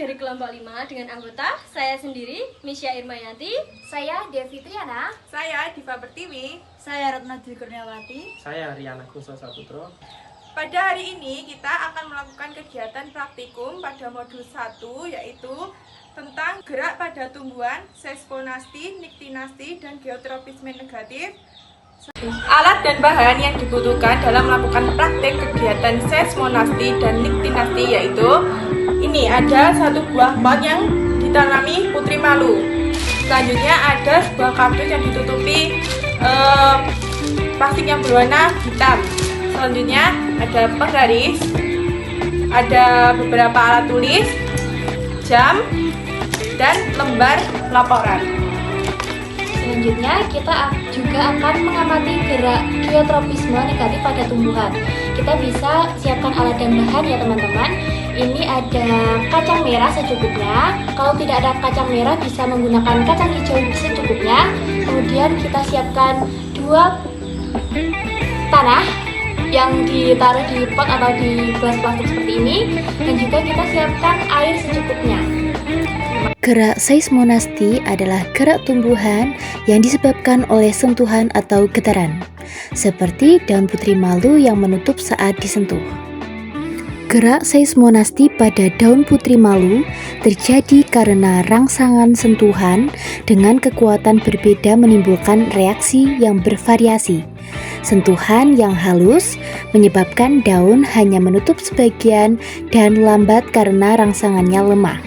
dari kelompok 5 dengan anggota saya sendiri, Misya Irmayanti, Saya Devi Triana. Saya Diva Pertiwi. Saya Ratna Dwi Kurniawati. Saya Riana Kuso Saputro. Pada hari ini kita akan melakukan kegiatan praktikum pada modul 1, yaitu tentang gerak pada tumbuhan, seismonasti, niktinasti, dan geotropisme negatif. Alat dan bahan yang dibutuhkan dalam melakukan praktek kegiatan seismonasti dan niktinasti yaitu ini ada satu buah pot yang ditanami putri malu. Selanjutnya ada sebuah kardus yang ditutupi plastik yang berwarna hitam. Selanjutnya ada penggaris, ada beberapa alat tulis, jam, dan lembar laporan. Selanjutnya kita juga akan mengamati gerak geotropisme negatif pada tumbuhan. Kita bisa siapkan alat dan bahan ya teman-teman. Ini ada kacang merah secukupnya. Kalau tidak ada kacang merah bisa menggunakan kacang hijau secukupnya. Kemudian kita siapkan 2 tanah yang ditaruh di pot atau di gelas plastik seperti ini. Dan juga kita siapkan air secukupnya. Gerak seismonasti adalah gerak tumbuhan yang disebabkan oleh sentuhan atau getaran, seperti daun putri malu yang menutup saat disentuh. Gerak seismonasti pada daun putri malu terjadi karena rangsangan sentuhan dengan kekuatan berbeda menimbulkan reaksi yang bervariasi. Sentuhan yang halus menyebabkan daun hanya menutup sebagian dan lambat karena rangsangannya lemah.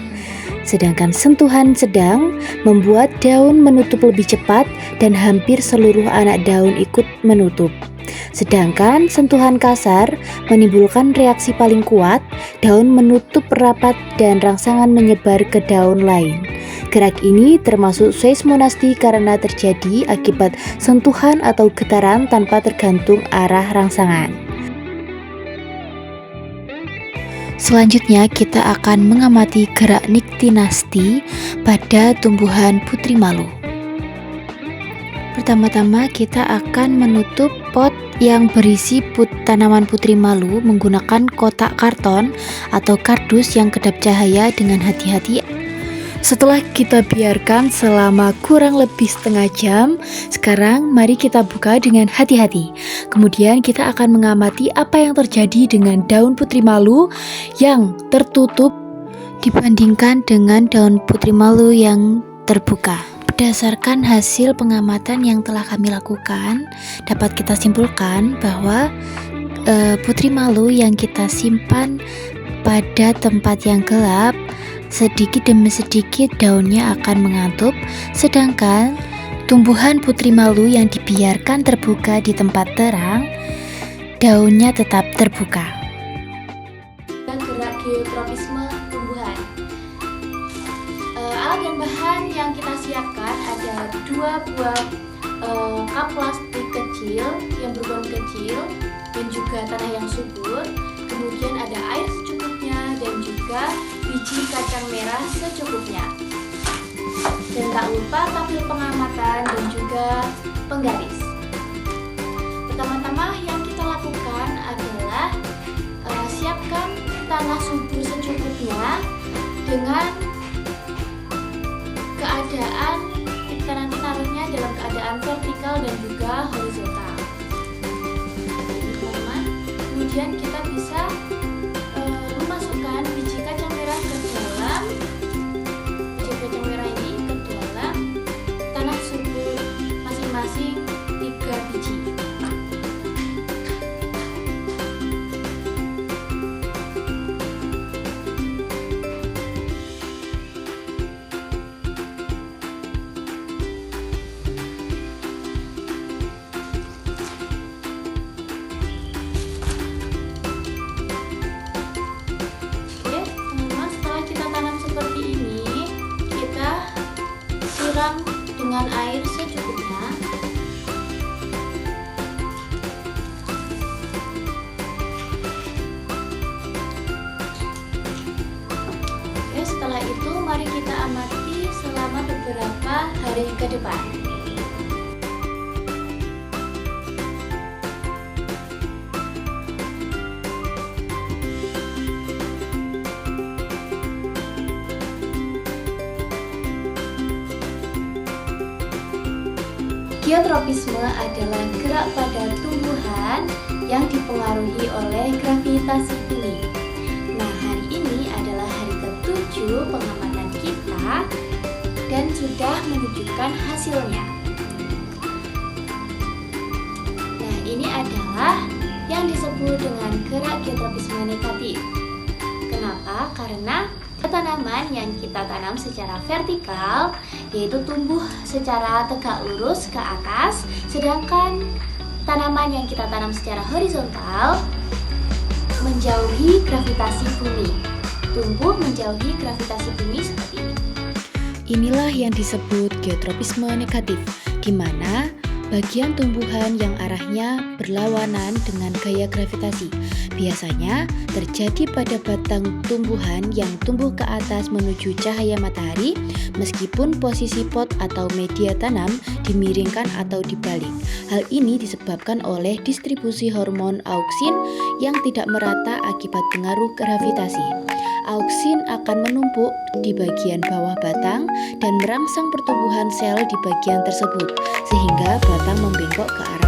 Sedangkan sentuhan sedang membuat daun menutup lebih cepat dan hampir seluruh anak daun ikut menutup. Sedangkan sentuhan kasar menimbulkan reaksi paling kuat, daun menutup rapat dan rangsangan menyebar ke daun lain. Gerak ini termasuk seismonasti karena terjadi akibat sentuhan atau getaran tanpa tergantung arah rangsangan. Selanjutnya kita akan mengamati gerak niktinasti pada tumbuhan putri malu. Pertama-tama kita akan menutup pot yang berisi tanaman putri malu menggunakan kotak karton atau kardus yang kedap cahaya dengan hati-hati. Setelah kita biarkan selama kurang lebih setengah jam, sekarang mari kita buka dengan hati-hati. Kemudian kita akan mengamati apa yang terjadi dengan daun putri malu yang tertutup dibandingkan dengan daun putri malu yang terbuka. Berdasarkan hasil pengamatan yang telah kami lakukan, dapat kita simpulkan bahwa putri malu yang kita simpan pada tempat yang gelap, sedikit demi sedikit daunnya akan mengantuk, sedangkan tumbuhan putri malu yang dibiarkan terbuka di tempat terang, daunnya tetap terbuka. Dan gerak geotropisme tumbuhan. Alat dan bahan yang kita siapkan ada 2 buah cup plastik kecil yang berukuran kecil dan juga tanah yang subur. Kemudian ada air secukupnya dan juga biji kacang merah secukupnya. Dan tak lupa tabel pengamatan dan juga penggaris. Pertama-tama yang kita lakukan adalah siapkan tanah subur secukupnya dengan keadaan kita nanti taruhnya dalam keadaan vertikal dan juga horizontal. Teman-teman, kemudian kita bisa memasukkan biji kacang merah ke dalam tanah subur masing-masing 3 biji. Dengan air secukupnya. Oke, setelah itu mari kita amati selama beberapa hari ke depan. Geotropisme adalah gerak pada tumbuhan yang dipengaruhi oleh gravitasi bumi. Nah, hari ini adalah hari ke-7 pengamatan kita dan sudah menunjukkan hasilnya. Nah, ini adalah yang disebut dengan gerak geotropisme negatif. Kenapa? Karena tanaman yang kita tanam secara vertikal yaitu tumbuh secara tegak lurus ke atas, sedangkan tanaman yang kita tanam secara horizontal menjauhi gravitasi bumi. Tumbuh menjauhi gravitasi bumi seperti ini. Inilah yang disebut geotropisme negatif, di mana bagian tumbuhan yang arahnya berlawanan dengan gaya gravitasi. Biasanya terjadi pada batang tumbuhan yang tumbuh ke atas menuju cahaya matahari, meskipun posisi pot atau media tanam dimiringkan atau dibalik. Hal ini disebabkan oleh distribusi hormon auksin yang tidak merata akibat pengaruh gravitasi. Auksin akan menumpuk di bagian bawah batang dan merangsang pertumbuhan sel di bagian tersebut, sehingga batang membengkok ke arah